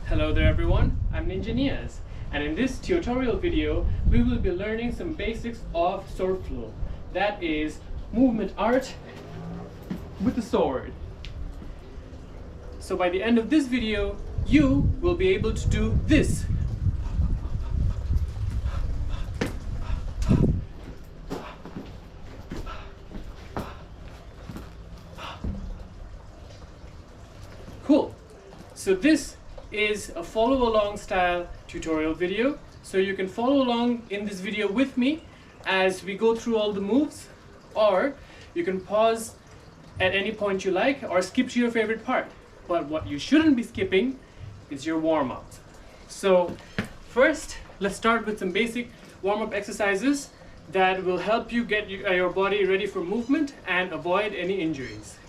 Hello there everyone, I'm Ninja Niaz, and in this tutorial video we will be learning some basics of sword flow. That is movement art with the sword. So by the end of this video you will be able to do this. Cool. So this is a follow along style tutorial video, so you can follow along in this video with me as we go through all the moves, or you can pause at any point you like or skip to your favorite part. But what you shouldn't be skipping is your warm-up. So first let's start with some basic warm-up exercises that will help you get your body ready for movement and avoid any injuries.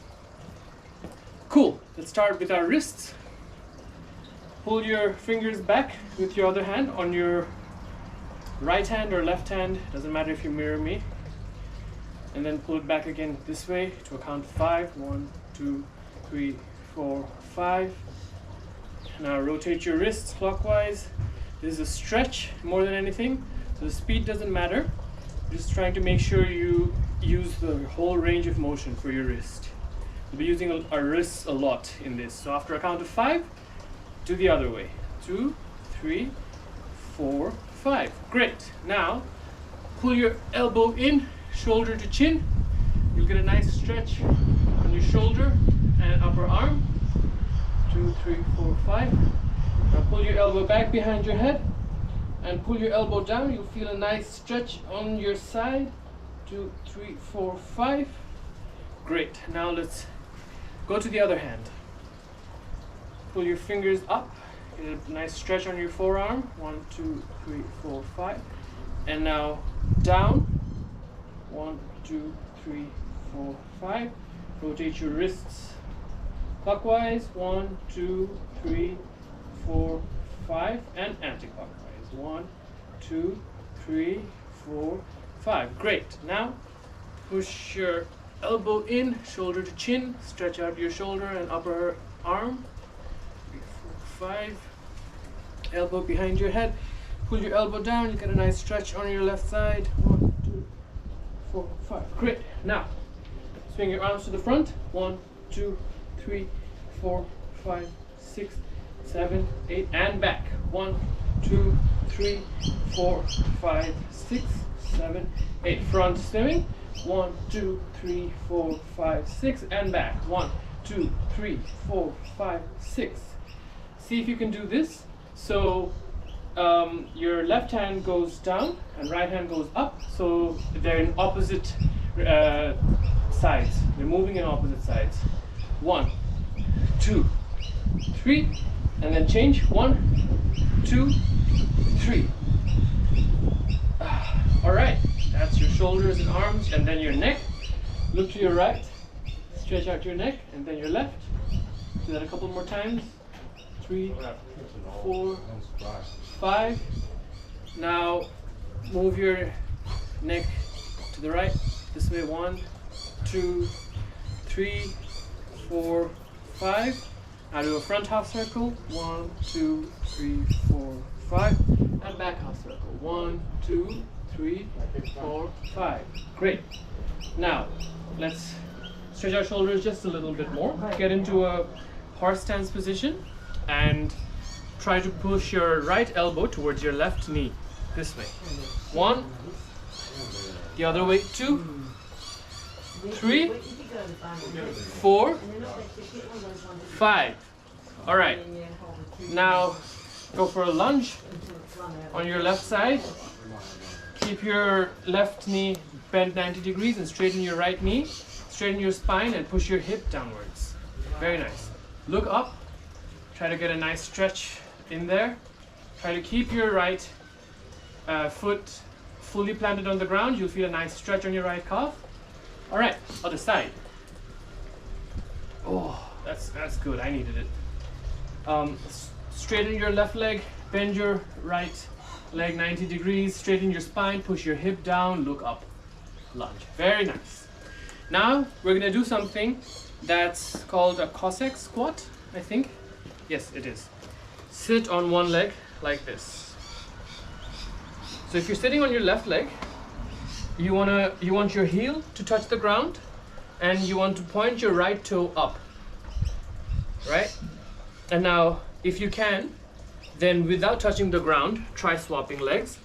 Cool, let's start with our wrists. Pull your fingers back with your other hand on your right hand or left hand, doesn't matter if you mirror me. And then pull it back again this way to a count of 5. 1, 2, 3, 4, 5. Now rotate your wrists clockwise. This is a stretch more than anything, so the speed doesn't matter. Just trying to make sure you use the whole range of motion for your wrist. We'll be using our wrists a lot in this. So after a count of 5, do the other way. 2, 3, 4, 5. Great. Now pull your elbow in, shoulder to chin. You'll get a nice stretch on your shoulder and upper arm. 2, 3, 4, 5. Now pull your elbow back behind your head and pull your elbow down. You'll feel a nice stretch on your side. 2, 3, 4, 5. Great. Now let's go to the other hand. Pull your fingers up, get a nice stretch on your forearm. 1, 2, 3, 4, 5. And now down. 1, 2, 3, 4, 5. Rotate your wrists clockwise. 1, 2, 3, 4, 5. And anti-clockwise. 1, 2, 3, 4, 5. Great. Now push your elbow in, shoulder to chin. Stretch out your shoulder and upper arm. 3, 4, 5. Elbow behind your head. Pull your elbow down. You get a nice stretch on your left side. 1, 2, 4, 5. Great. Now swing your arms to the front. 1, 2, 3, 4, 5, 6, 7, 8, and back. 1, 2, 3, 4, 5, 6, 7, 8. Front swimming. 1, 2, 3, 4, 5, 6, and back. 1, 2, 3, 4, 5, 6. See if you can do this. So your left hand goes down and right hand goes up, so they're in opposite sides. They're moving in opposite sides. 1, 2, 3, and then change. 1, 2, 3. All right, that's your shoulders and arms, and then your neck. Look to your right, stretch out your neck, and then your left. Do that a couple more times. 3, 4, 5. Now move your neck to the right this way. 1, 2, 3, 4, 5. Now do a front half circle. 1, 2, 3, 4, 5, and back half circle. 1, 2, 3, 4, 5. Great. Now let's stretch our shoulders just a little bit more. Get into a horse stance position and try to push your right elbow towards your left knee this way. 1, the other way. 2, 3, 4, 5. All right. Now go for a lunge on your left side. Keep your left knee bent 90 degrees and straighten your right knee. Straighten your spine and push your hip downwards. Very nice. Look up. Try to get a nice stretch in there. Try to keep your right foot fully planted on the ground. You'll feel a nice stretch on your right calf. All right, other side. Oh, that's good. I needed it. Straighten your left leg. Bend your right leg 90 degrees. Straighten your spine. Push your hip down. Look up. Lunge. Very nice. Now we're gonna do something that's called a Cossack squat, I think. Yes, it is. sit on one leg like this. So if you're sitting on your left leg, you want your heel to touch the ground, and you want to point your right toe up, right? And now, if you can, then without touching the ground, try swapping legs.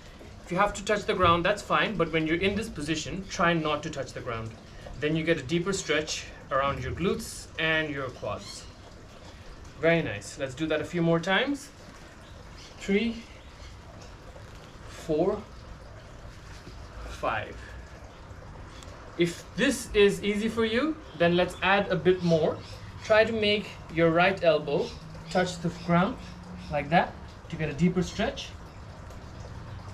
If you have to touch the ground, that's fine, but when you're in this position, try not to touch the ground. Then you get a deeper stretch around your glutes and your quads. Very nice. Let's do that a few more times. 3, 4, 5. If this is easy for you, then let's add a bit more. Try to make your right elbow touch the ground like that to get a deeper stretch.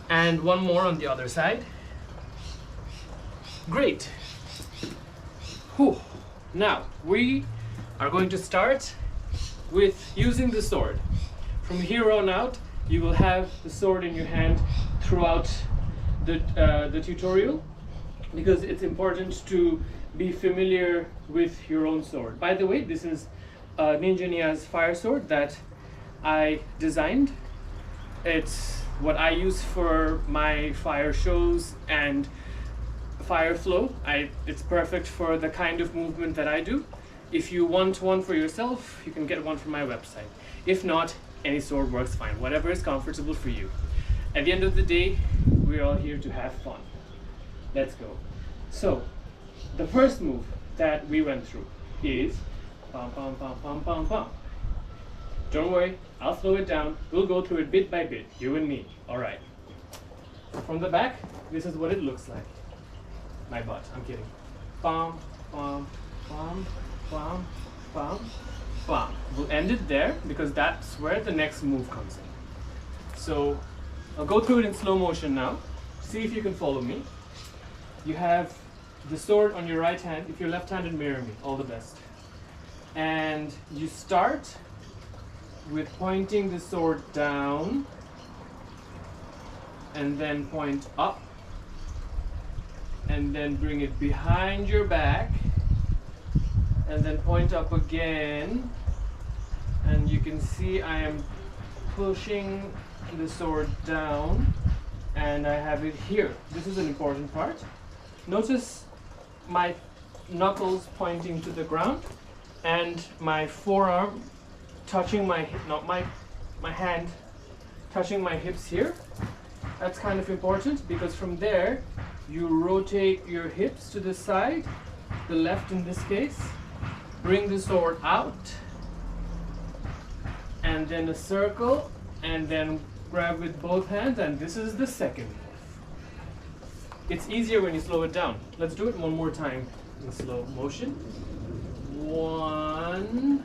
And one more on the other side. Great. Whew. Now we are going to start with using the sword. From here on out, you will have the sword in your hand throughout the tutorial, because it's important to be familiar with your own sword. By the way, this is a Ninja Niaz fire sword that I designed. It's what I use for my fire shows and fire flow. It's perfect for the kind of movement that I do. If you want one for yourself, you can get one from my website. If not, any sword works fine, whatever is comfortable for you. At the end of the day, we're all here to have fun. Let's go. So, the first move that we went through is pom pom pom pom pom pom. Don't worry, I'll slow it down. We'll go through it bit by bit, you and me. Alright. From the back, this is what it looks like. My butt, I'm kidding. Pom pom pom pom pom pom. We'll end it there because that's where the next move comes in. So, I'll go through it in slow motion now. See if you can follow me. You have the sword on your right hand. If you're left-handed, mirror me. All the best. And you start with pointing the sword down, and then point up, and then bring it behind your back, and then point up again. And you can see I am pushing the sword down, and I have it here. This is an important part. Notice my knuckles pointing to the ground and my forearm touching my hand touching my hips here. That's kind of important because from there you rotate your hips to the side, the left in this case, bring the sword out, and then a circle, and then grab with both hands, and this is the second move. It's easier when you slow it down. Let's do it one more time in slow motion. 1,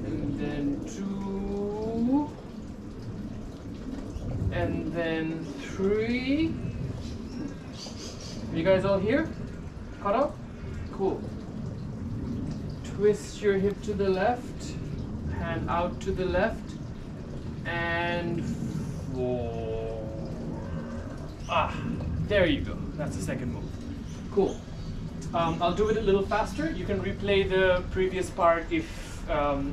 and then 2, and then 3. Are you guys all here? Caught up? Cool. Twist your hip to the left, hand out to the left, and 4. There you go. That's the second move. Cool. I'll do it a little faster. You can replay the previous part if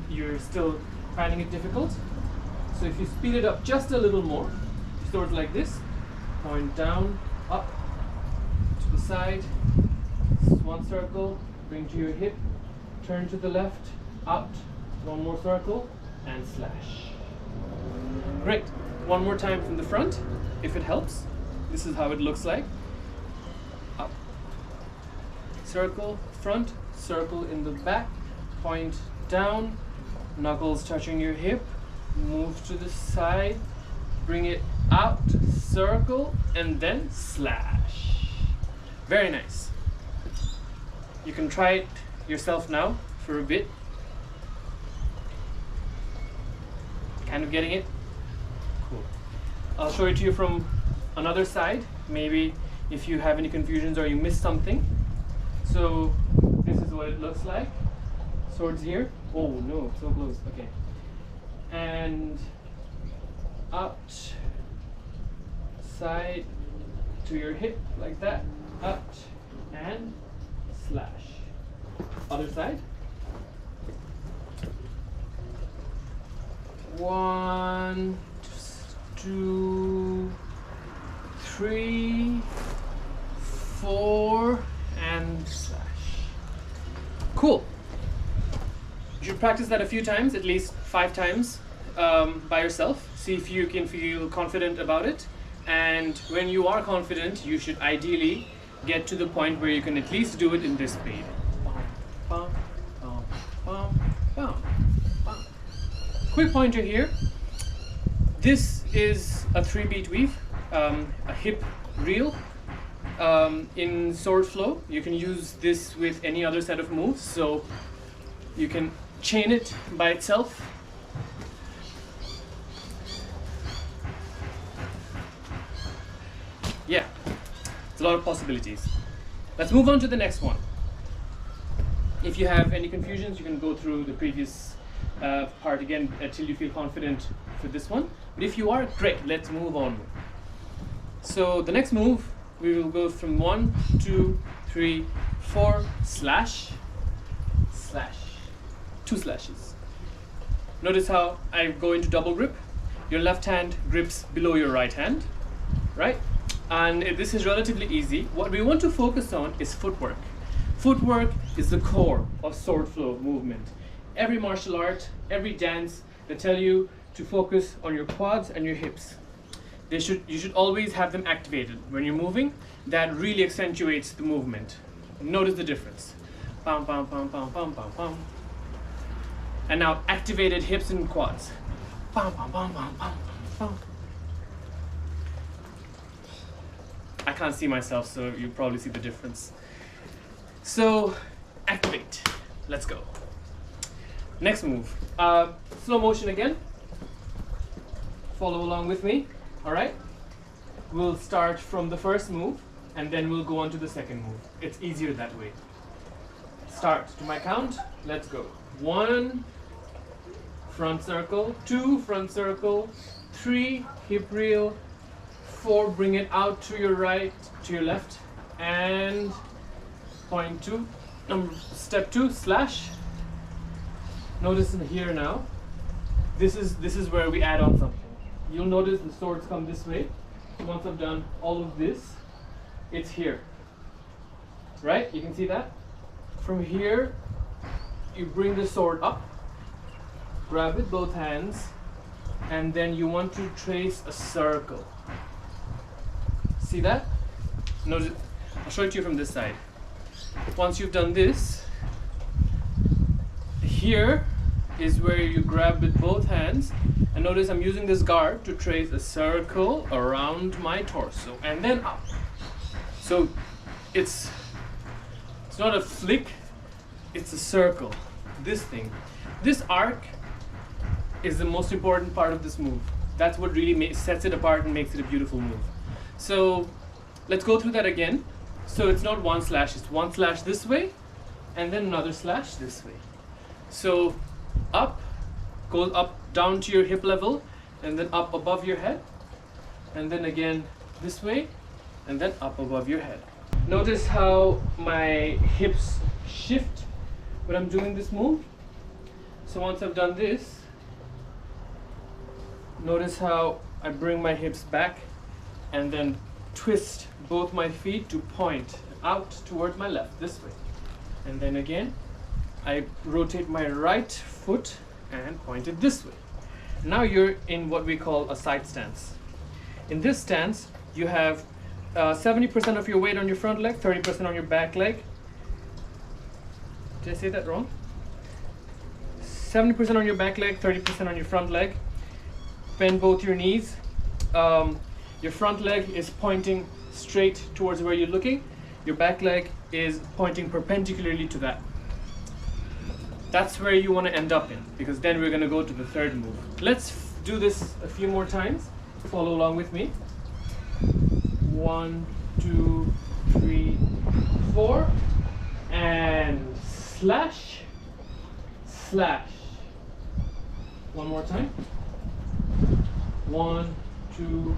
you're still finding it difficult. So if you speed it up just a little more, swords like this, point down, up, to the side, one circle, bring to your hip, turn to the left, out, one more circle, and slash. Great. One more time from the front, if it helps. This is how it looks like. Up. Circle, front, circle in the back, point down, knuckles touching your hip, move to the side, bring it out, circle, and then slash. Very nice. You can try it yourself now for a bit. Kind of getting it? Cool. I'll show it to you from another side, maybe if you have any confusions or you missed something. So this is what it looks like. Swords here. Oh no, so close. Okay. And out, side to your hip like that, out, and slash. Other side. 1, 2, 3, 4, and slash. Cool. You should practice that a few times, at least 5 times by yourself. See if you can feel confident about it. And when you are confident, you should ideally get to the point where you can at least do it in this speed. Bum, bum, bum, bum, bum. Quick pointer here. This is a 3-beat weave, a hip reel. In sword flow, you can use this with any other set of moves, so you can chain it by itself. Yeah, it's a lot of possibilities. Let's move on to the next one. If you have any confusions, you can go through the previous part again until you feel confident for this one. But if you are, great, let's move on. So the next move, we will go from 1, 2, 3, 4, slash, slash, 2 slashes. Notice how I go into double grip. Your left hand grips below your right hand, right? And this is relatively easy. What we want to focus on is footwork. Footwork is the core of sword flow movement. Every martial art, every dance, they tell you to focus on your quads and your hips. You should always have them activated. When you're moving, that really accentuates the movement. Notice the difference. Pam, pam, pam, pam, pam, pam, pam. And now activated hips and quads. Pam, pam, pam, pam, pam, pam. I can't see myself, so you probably see the difference. So, activate. Let's go. Next move. Slow motion again. Follow along with me. All right? We'll start from the first move, and then we'll go on to the second move. It's easier that way. Start to my count. Let's go. 1, front circle. 2, front circle. 3, hip reel. 4, bring it out to your right, to your left, and point 2. Step 2, slash. Notice in here now. This is where we add on something. You'll notice the swords come this way. Once I've done all of this, it's here. Right? You can see that? From here, you bring the sword up, grab it both hands, and then you want to trace a circle. See that? Notice, I'll show it to you from this side. Once you've done this, here is where you grab with both hands, and notice I'm using this guard to trace a circle around my torso and then up. So it's not a flick, it's a circle. This thing, this arc is the most important part of this move. That's what really sets it apart and makes it a beautiful move. So let's go through that again. So it's not 1 slash, it's 1 slash this way and then another slash this way. So up, goes up down to your hip level and then up above your head, and then again this way and then up above your head. Notice how my hips shift when I'm doing this move. So once I've done this, notice how I bring my hips back and then twist both my feet to point out towards my left this way, and then again I rotate my right foot and point it this way. Now you're in what we call a side stance. In this stance, you have 70% of your weight on your front leg, 30% on your back leg. Did I say that wrong? 70% on your back leg, 30% on your front leg. Bend both your knees. Your front leg is pointing straight towards where you're looking. Your back leg is pointing perpendicularly to that. That's where you want to end up in, because then we're going to go to the third move. Let's do this a few more times. Follow along with me. 1, 2, 3, 4, and slash, slash. One more time. 1, 2,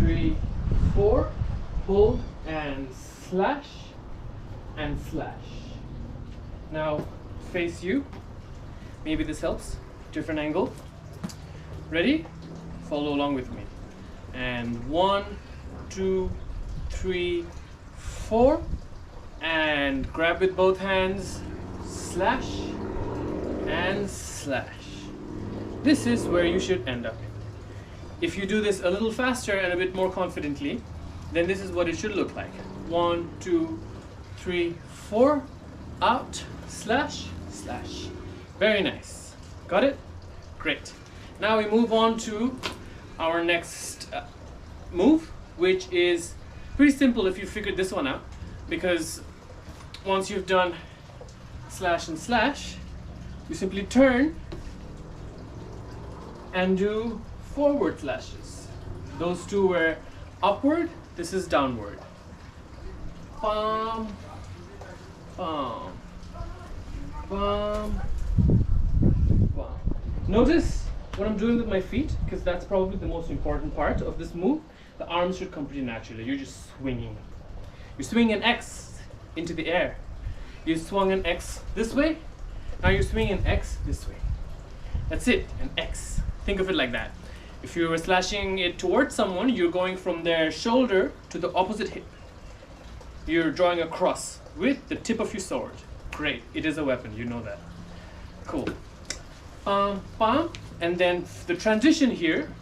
3, 4. Hold and slash and slash. Now face you. Maybe this helps. Different angle. Ready? Follow along with me. And 1, 2, 3, 4. And grab with both hands, slash and slash. This is where you should end up. If you do this a little faster and a bit more confidently, then this is what it should look like. 1, 2, 3, 4, out, slash, slash. Very nice. Got it? Great. Now we move on to our next move, which is pretty simple if you figured this one out, because once you've done slash and slash, you simply turn and do forward slashes. Those two were upward, this is downward. Bum, bum, bum, bum. Notice what I'm doing with my feet, because that's probably the most important part of this move. The arms should come pretty naturally. You're just swinging. You swing an X into the air. You swung an X this way. Now you're swinging an X this way. That's it, an X. Think of it like that. If you were slashing it towards someone, you're going from their shoulder to the opposite hip. You're drawing a cross with the tip of your sword. Great, it is a weapon, you know that. Cool. Bam. And then the transition here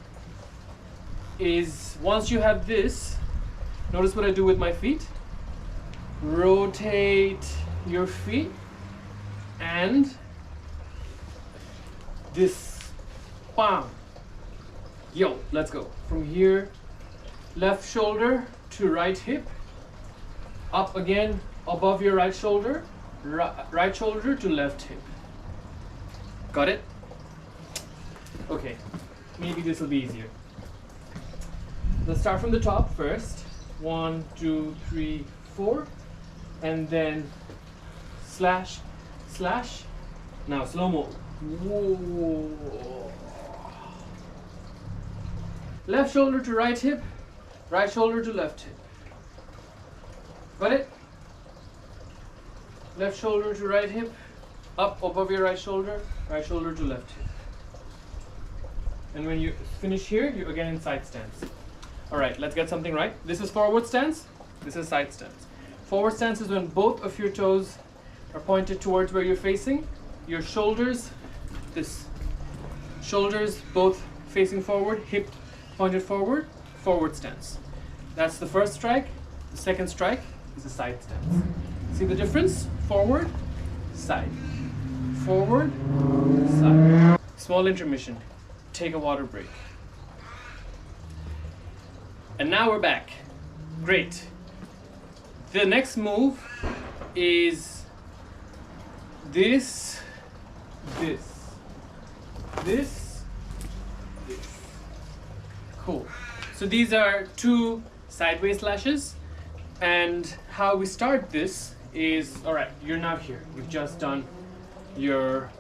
is, once you have this, notice what I do with my feet. Rotate your feet and this, bam. Yo, let's go. From here, left shoulder to right hip, up again above your right shoulder, right shoulder to left hip. Got it? Okay, maybe this will be easier. Let's start from the top first. 1, 2, 3, 4, and then slash, slash. Now slow-mo. Whoa. Left shoulder to right hip, right shoulder to left hip. Got it? Left shoulder to right hip, up above your right shoulder to left hip. And when you finish here, you're again in side stance. All right, let's get something right. This is forward stance, this is side stance. Forward stance is when both of your toes are pointed towards where you're facing. Your shoulders, shoulders both facing forward, hip pointed forward, forward stance. That's the first strike. The second strike is the side stance. See the difference? Forward, side. Forward, side. Small intermission. Take a water break. And now we're back. Great. The next move is this, this, this, this. Cool. So these are two sideways slashes, and how we start this is, all right, you're now here. You've just done your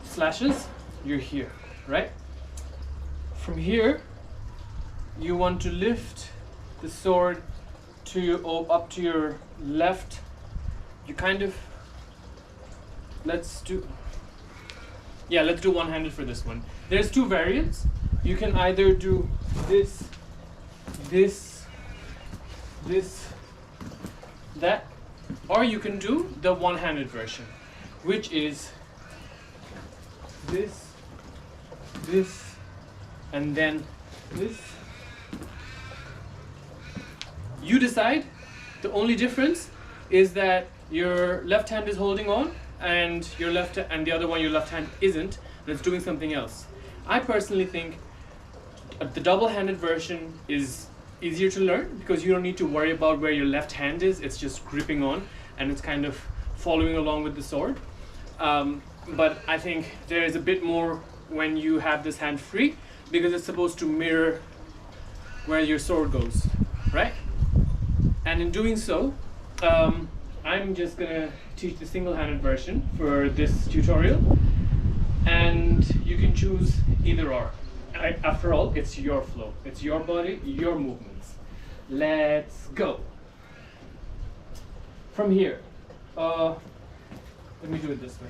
slashes. You're here, right? From here, you want to lift the sword to up to your left. You kind of, let's do one-handed for this one. There's two variants. You can either do this, this, this, that, or you can do the one-handed version, which is this, this, and then this. You decide. The only difference is that your left hand is holding on and your left and the other one, your left hand isn't, and it's doing something else. I personally think the double-handed version is easier to learn because you don't need to worry about where your left hand is. It's just gripping on and it's kind of following along with the sword. But I think there is a bit more when you have this hand free because it's supposed to mirror where your sword goes, right? And in doing so, I'm just gonna teach the single-handed version for this tutorial, and you can choose either or. After all, it's your flow, it's your body, your movements. Let's go. From here, let me do it this way.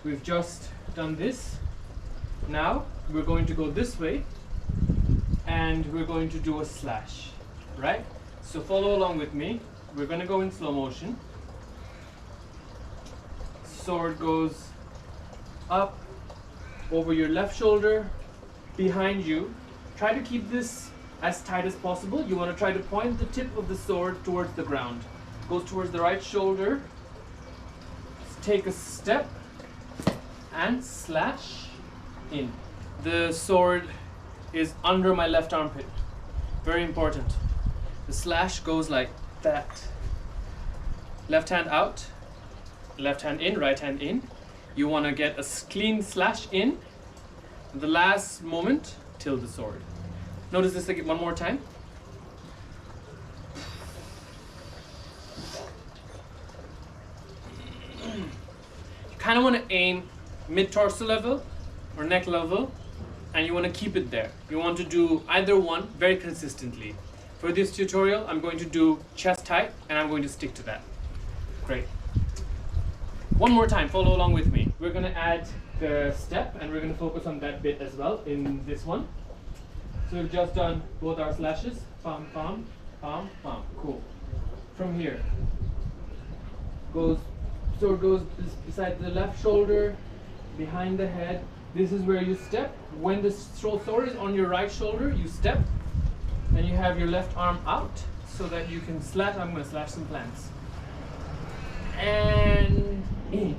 We've just done this. Now we're going to go this way and we're going to do a slash, right? So follow along with me. We're going to go in slow motion. Sword goes up over your left shoulder, behind you. Try to keep this as tight as possible. You want to try to point the tip of the sword towards the ground. Goes towards the right shoulder. Take a step and slash in. The sword is under my left armpit. Very important. The slash goes like that. Left hand out, left hand in, right hand in. You want to get a clean slash in. The last moment, tilt the sword. Notice this again one more time. You kind of want to aim mid-torso level or neck level, and you want to keep it there. You want to do either one very consistently. For this tutorial, I'm going to do chest height, and I'm going to stick to that. Great. One more time, follow along with me. We're going to add the step, and we're going to focus on that bit as well in this one. So we've just done both our slashes. Pam, pam, pam, pam. Cool. From here, sword goes beside the left shoulder, behind the head. This is where you step. When the sword is on your right shoulder, you step, and you have your left arm out so that you can slash. I'm going to slash some plants. And in.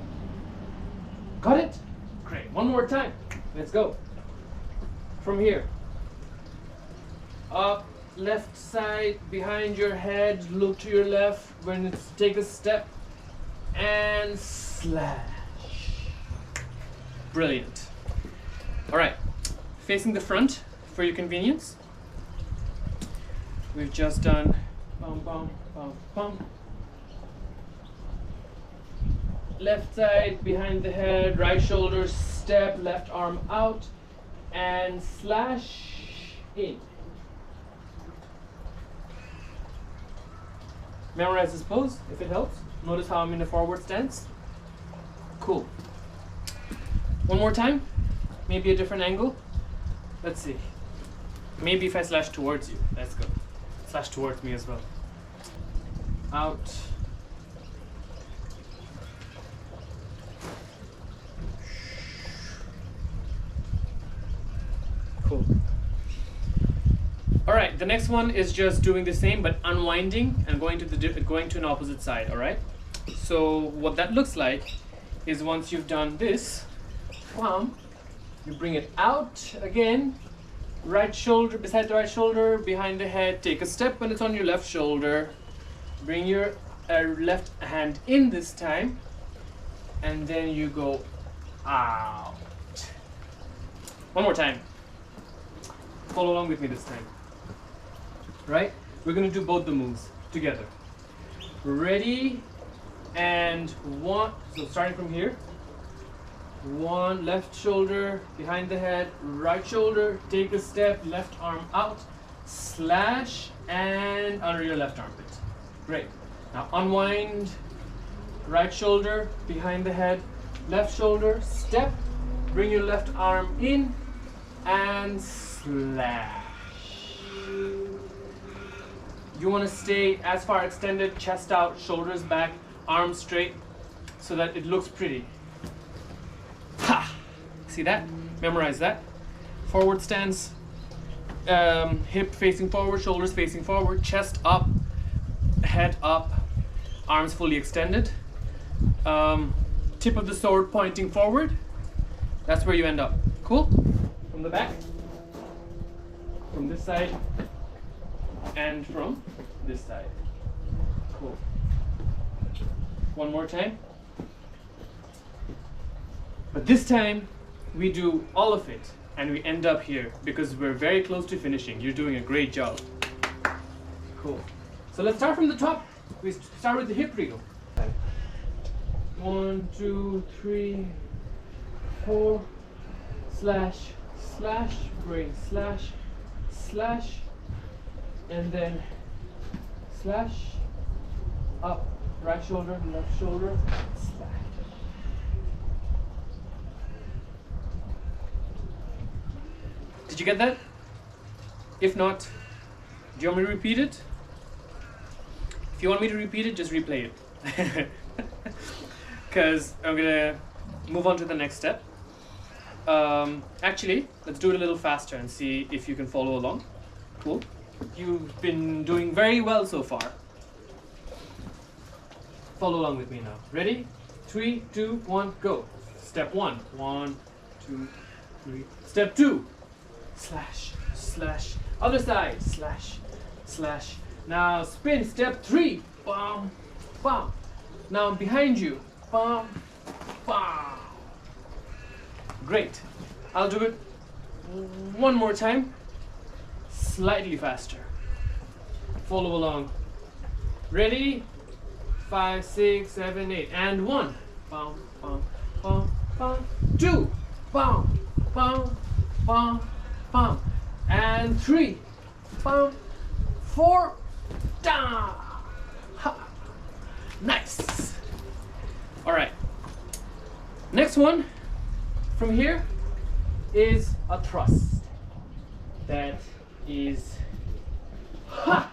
Got it? Great. One more time. Let's go. From here. Up, left side, behind your head, look to your left. When it's take a step and slash. Brilliant. All right. Facing the front for your convenience. We've just done bum, bum, bum, bum. Left side, behind the head, right shoulder, step, left arm out, and slash in. Memorize this pose if it helps. Notice how I'm in a forward stance. Cool. One more time. Maybe a different angle. Let's see. Maybe if I slash towards you. Let's go. Slash towards me as well. Out. Cool. All right, the next one is just doing the same but unwinding and going to an opposite side. All right. So what that looks like is once you've done this, you bring it out again. Right shoulder beside the right shoulder, behind the head. Take a step when it's on your left shoulder. Bring your left hand in this time, and then you go out. One more time. Follow along with me this time. Right? We're going to do both the moves together. Ready? And one. So starting from here. One, left shoulder behind the head, right shoulder, take a step, left arm out, slash, and under your left armpit. Great. Now unwind, right shoulder behind the head, left shoulder, step, bring your left arm in, and slash. You want to stay as far extended, chest out, shoulders back, arms straight, so that it looks pretty. Ha! See that? Memorize that. Forward stance, hip facing forward, shoulders facing forward, chest up, head up, arms fully extended. Tip of the sword pointing forward. That's where you end up. Cool? From the back, from this side, and from this side. Cool. One more time. But this time, we do all of it, and we end up here because we're very close to finishing. You're doing a great job. Cool. So let's start from the top. We start with the hip wriggle. 1, 2, 3, 4, slash, slash, bring, slash, slash, and then slash, up, right shoulder, left shoulder, slash. Did you get that? If not, do you want me to repeat it? If you want me to repeat it, just replay it. Because I'm gonna move on to the next step. Actually, let's do it a little faster and see if you can follow along. Cool. You've been doing very well so far. Follow along with me now. Ready? 3, 2, 1, go. Step 1. 1, 2, 3. Step 2. Slash, slash. Other side. Slash, slash. Now spin. Step 3. Bam, bam. Now I'm behind you. Bam, bam. Great. I'll do it one more time. Slightly faster. Follow along. Ready? 5, 6, 7, 8. And 1. Bam, bam, bam, bam. 2. Bam, bam, bam, bam. And 3. Bam. 4. Da. Ha. Nice. All right. Next one from here is a thrust. That is, ha.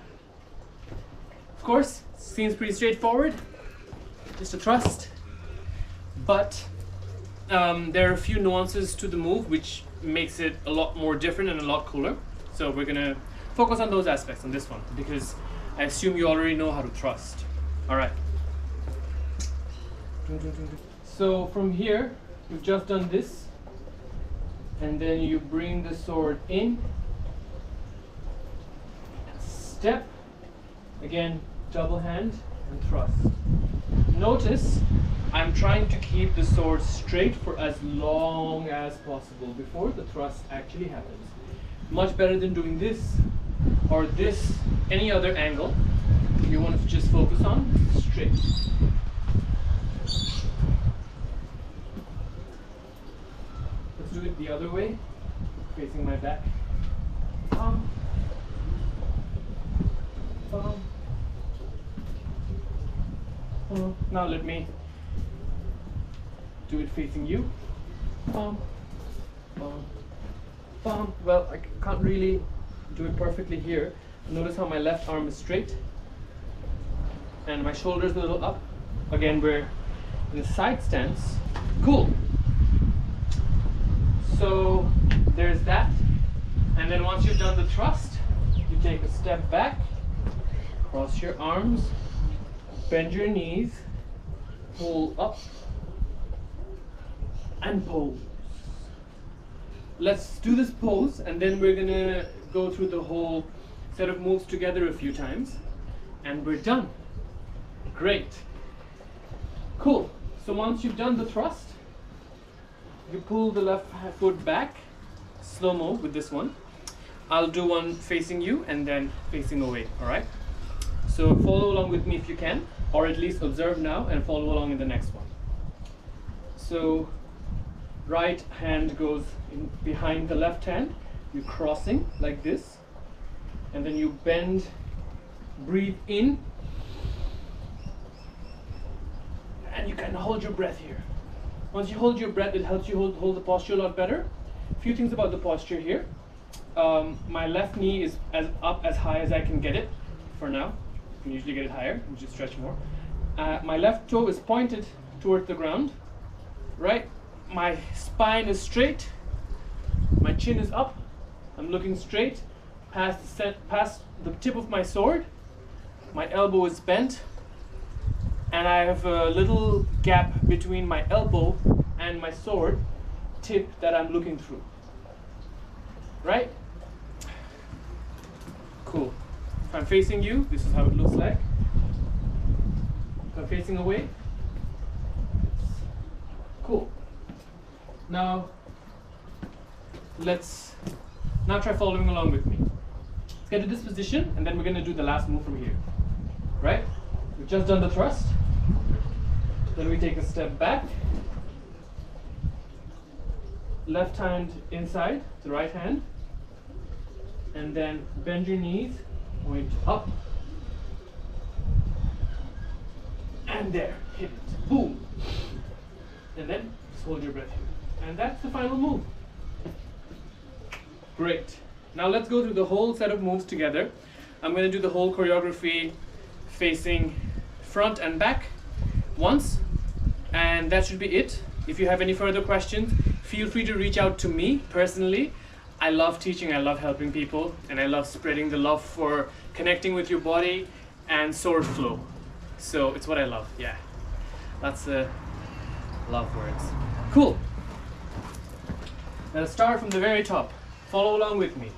Of course, seems pretty straightforward. Just a thrust, but there are a few nuances to the move which makes it a lot more different and a lot cooler. So we're gonna focus on those aspects on this one because I assume you already know how to thrust. All right. So from here, you've just done this, and then you bring the sword in, step, again, double hand and thrust. Notice I'm trying to keep the sword straight for as long as possible before the thrust actually happens. Much better than doing this or this, any other angle. You want to just focus on straight. Let's do it the other way, facing my back. Bum. Bum. Bum. Now let me do it facing you. Bum. Bum. Bum. Well, I can't really do it perfectly here. Notice how my left arm is straight and my shoulders a little up. Again, we're in a side stance. Cool. So there's that. And then once you've done the thrust, you take a step back, cross your arms, bend your knees, pull up, and pose. Let's do this pose, and then we're gonna go through the whole set of moves together a few times, and we're done. Great. Cool. So once you've done the thrust, you pull the left foot back, slow-mo with this one. I'll do one facing you and then facing away, all right? So follow along with me if you can, or at least observe now and follow along in the next one. So right hand goes in behind the left hand, you're crossing like this, and then you bend, breathe in, and you can hold your breath here. Once you hold your breath, it helps you hold the posture a lot better. A few things about the posture here. My left knee is up as high as I can get it for now. You can usually get it higher, you just stretch more. My left toe is pointed towards the ground, right? My spine is straight, my chin is up, I'm looking straight past the tip of my sword, my elbow is bent, and I have a little gap between my elbow and my sword tip that I'm looking through. Right? Cool. If I'm facing you, this is how it looks like. If I'm facing away, cool. Now, let's try following along with me. Let's get to this position, and then we're gonna do the last move from here. Right? We've just done the thrust. Then we take a step back. Left hand inside, the right hand. And then bend your knees, point up. And there, hit it, boom. And then just hold your breath here. And that's the final move. Great. Now let's go through the whole set of moves together. I'm going to do the whole choreography facing front and back once, and that should be it. If you have any further questions, feel free to reach out to me personally. I love teaching, I love helping people, and I love spreading the love for connecting with your body and sword flow. So it's what I love, yeah. That's the love words. Cool. Now start from the very top. Follow along with me.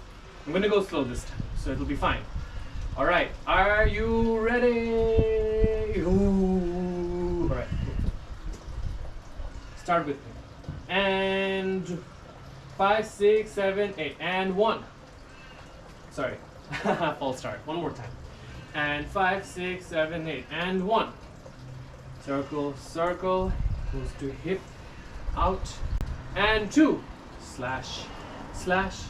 I'm gonna go slow this time, so it'll be fine. All right, are you ready? Ooh. All right, cool. Start with me. And 5, 6, 7, 8, and 1. Sorry, false start. One more time. And 5, 6, 7, 8, and 1. Circle, circle, goes to hip, out, and 2. Slash, slash,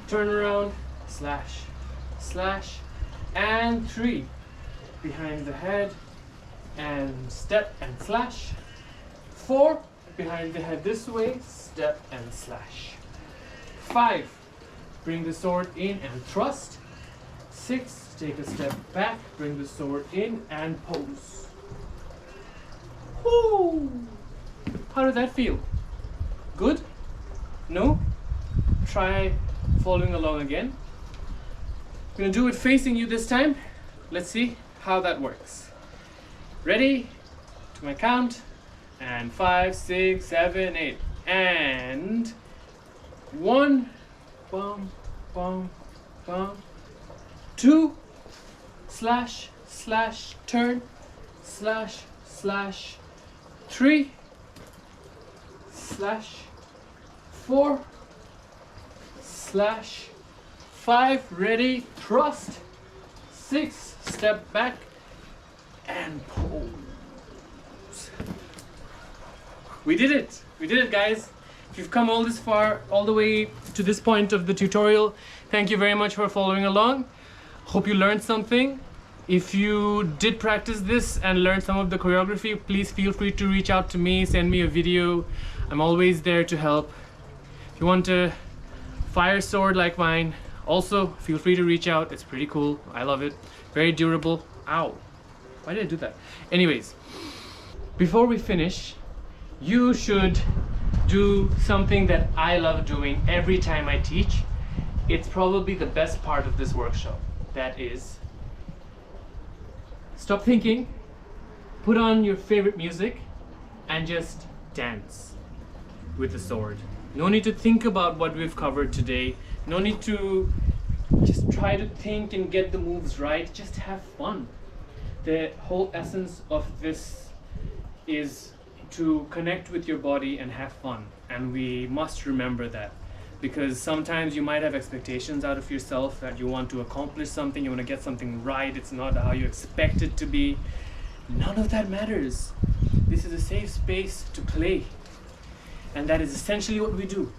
turn around, slash, slash, and 3. Behind the head, and step and slash. 4. Behind the head this way, step and slash. 5. Bring the sword in and thrust. 6. Take a step back, bring the sword in and pose. Woo! How did that feel? Good? No? Try following along again. I'm gonna do it facing you this time. Let's see how that works. Ready? To my count. And 5, 6, 7, 8. And 1. Bum, bum, bum. 2. Slash, slash, turn. Slash, slash. 3. Slash. 4. Slash. 5. Ready. Thrust. 6. Step back. And pose. We did it! We did it, guys! If you've come all this far, all the way to this point of the tutorial, thank you very much for following along. Hope you learned something. If you did practice this and learn some of the choreography, please feel free to reach out to me, send me a video. I'm always there to help. If you want a fire sword like mine, also feel free to reach out. It's pretty cool. I love it. Very durable. Ow! Why did I do that? Anyways, before we finish, you should do something that I love doing every time I teach. It's probably the best part of this workshop. That is, stop thinking, put on your favorite music, and just dance with the sword. No need to think about what we've covered today. No need to just try to think and get the moves right. Just have fun. The whole essence of this is to connect with your body and have fun, and we must remember that, because sometimes you might have expectations out of yourself that you want to accomplish something, you want to get something right, it's not how you expect it to be. None of that matters. This is a safe space to play, and that is essentially what we do.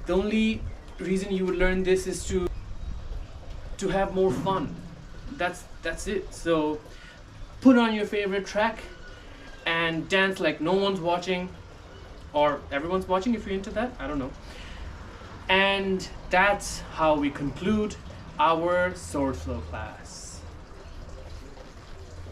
The only reason you would learn this is to have more fun. That's it. So put on your favorite track and dance like no one's watching, or everyone's watching if you're into that, I don't know. And that's how we conclude our sword flow class.